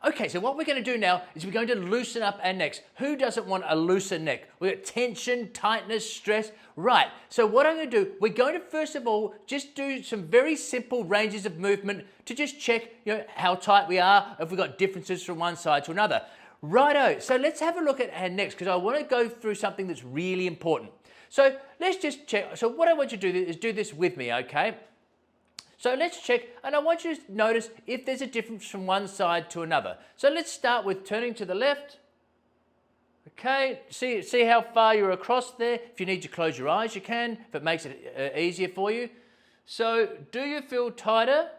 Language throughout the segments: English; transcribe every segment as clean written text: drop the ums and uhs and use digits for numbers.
Okay, so what we're going to do now is we're going to loosen up our necks. Who doesn't want a looser neck? We've got tension, tightness, stress. Right, so what I'm going to do, we're going to first of all just do some very simple ranges of movement to just check how tight we are, if we've got differences from one side to another. Righto, so let's have a look at our necks because I want to go through something that's really important. So let's just check. So what I want you to do is do this with me, okay? So let's check, and I want you to notice if there's a difference from one side to another. So let's start with turning to the left. Okay, see how far you're across there. If you need to close your eyes, you can, if it makes it easier for you. So do you feel tighter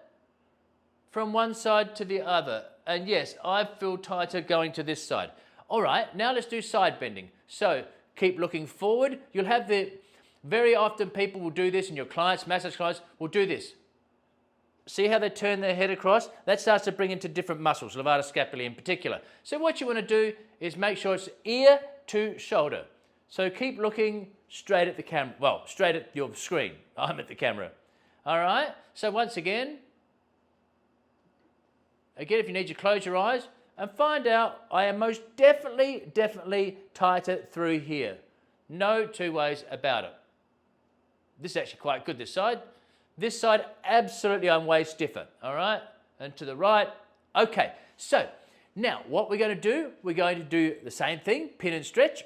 from one side to the other? And yes, I feel tighter going to this side. All right, now let's do side bending. So keep looking forward. You'll have very often people will do this, and your clients, massage clients, will do this. See how they turn their head across? That starts to bring into different muscles, levator scapulae in particular. So what you want to do is make sure it's ear to shoulder. So keep looking straight at the camera, well, straight at your screen. I'm at the camera. All right, so once again, if you need to close your eyes and find out, I am most definitely tighter through here. No two ways about it. This is actually quite good, this side. This side, absolutely, I'm way stiffer, all right? And to the right, okay. So now what we're going to do, we're going to do the same thing, pin and stretch.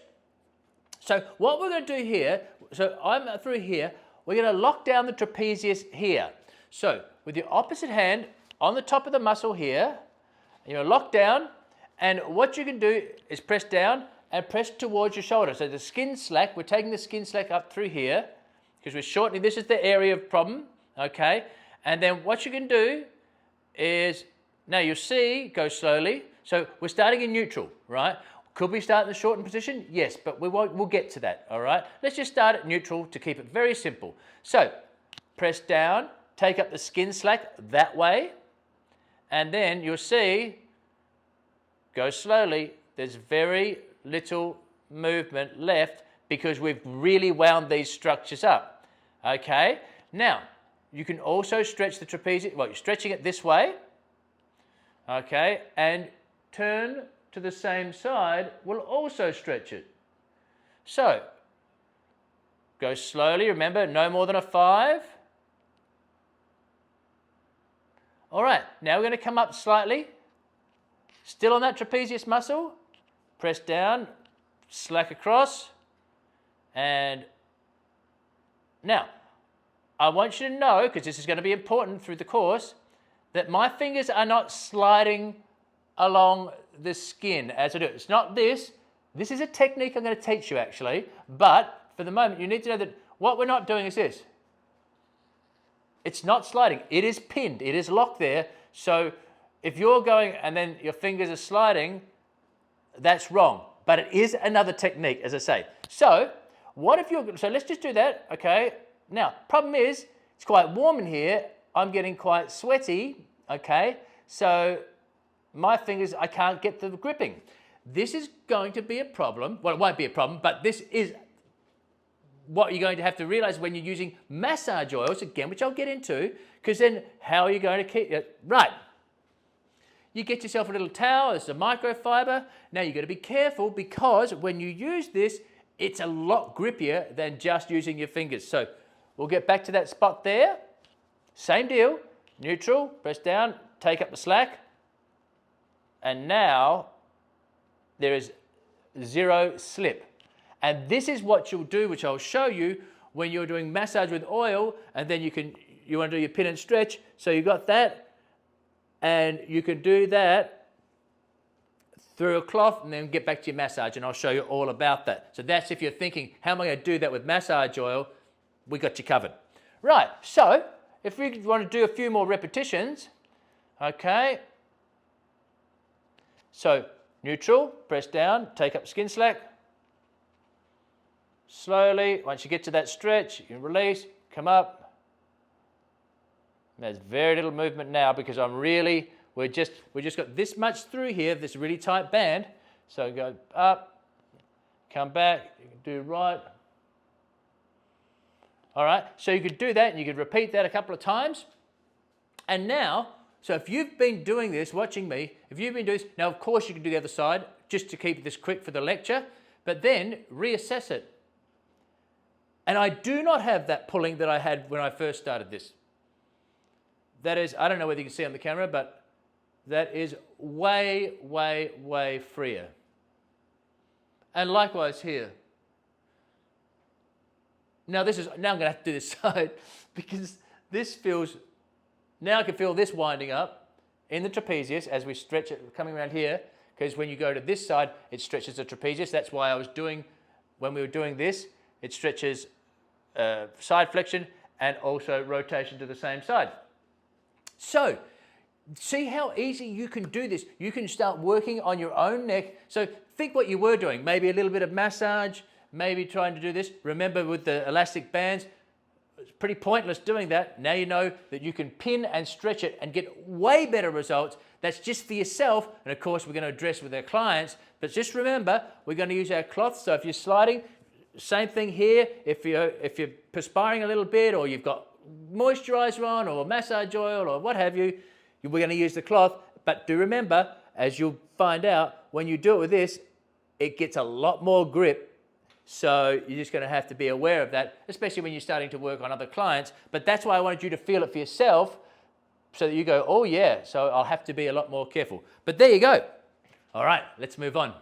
So what we're going to do here, so I'm through here, we're going to lock down the trapezius here. So with your opposite hand on the top of the muscle here, you're locked down, and what you can do is press down and press towards your shoulder. So the skin slack, we're taking the skin slack up through here because we're shortening, this is the area of problem. Okay, and then what you can do is, now you'll see, go slowly. So we're starting in neutral, right? Could we start in the shortened position? Yes, but we'll get to that, all right? Let's just start at neutral to keep it very simple. So press down, take up the skin slack that way, and then you'll see, go slowly, there's very little movement left because we've really wound these structures up, okay? Now, you can also stretch the trapezius, well, you're stretching it this way, okay, and turn to the same side will also stretch it. So, go slowly, remember, no more than a 5. All right, now we're going to come up slightly, still on that trapezius muscle, press down, slack across, and now, I want you to know, because this is going to be important through the course, that my fingers are not sliding along the skin as I do it. It's not this. This is a technique I'm going to teach you actually, but for the moment you need to know that what we're not doing is this. It's not sliding. It is pinned. It is locked there. So if you're going and then your fingers are sliding, that's wrong. But it is another technique, as I say. So what if you're, so let's just do that, okay? Now, problem is, it's quite warm in here. I'm getting quite sweaty, okay? So my fingers, I can't get the gripping. This is going to be a problem. Well, it won't be a problem, but this is what you're going to have to realize when you're using massage oils, again, which I'll get into, because then how are you going to keep it? Right. You get yourself a little towel, this is a microfiber. Now you've got to be careful because when you use this, it's a lot grippier than just using your fingers. So we'll get back to that spot there. Same deal, neutral, press down, take up the slack. And now there is zero slip. And this is what you'll do, which I'll show you when you're doing massage with oil, and then you want to do your pin and stretch. So you've got that, and you can do that through a cloth and then get back to your massage, and I'll show you all about that. So that's if you're thinking, how am I going to do that with massage oil? We got you covered. Right, so if we want to do a few more repetitions, okay. So neutral, press down, take up skin slack. Slowly, once you get to that stretch, you can release, come up. There's very little movement now because we just got this much through here, this really tight band. So go up, come back, you can do right. All right, so you could do that and you could repeat that a couple of times. And now, So if you've been doing this, watching me, if you've been doing this, now of course you can do the other side just to keep this quick for the lecture, but then reassess it. And I do not have that pulling that I had when I first started this. That is, I don't know whether you can see on the camera, but that is way, way, way freer. And likewise here. Now I'm going to have to do this side because this feels, now I can feel this winding up in the trapezius as we stretch it coming around here, because when you go to this side, it stretches the trapezius. That's why I was doing, when we were doing this, it stretches side flexion and also rotation to the same side. So, see how easy you can do this. You can start working on your own neck. So think what you were doing, maybe a little bit of massage, maybe trying to do this. Remember with the elastic bands, it's pretty pointless doing that. Now you know that you can pin and stretch it and get way better results. That's just for yourself. And of course, we're going to address with our clients. But just remember, we're going to use our cloth. So if you're sliding, same thing here. If you're perspiring a little bit, or you've got moisturizer on, or massage oil, or what have you, we're going to use the cloth. But do remember, as you'll find out, when you do it with this, it gets a lot more grip. So you're just going to have to be aware of that, especially when you're starting to work on other clients. But that's why I wanted you to feel it for yourself, so that you go, oh yeah, so I'll have to be a lot more careful. But there you go. All right, let's move on.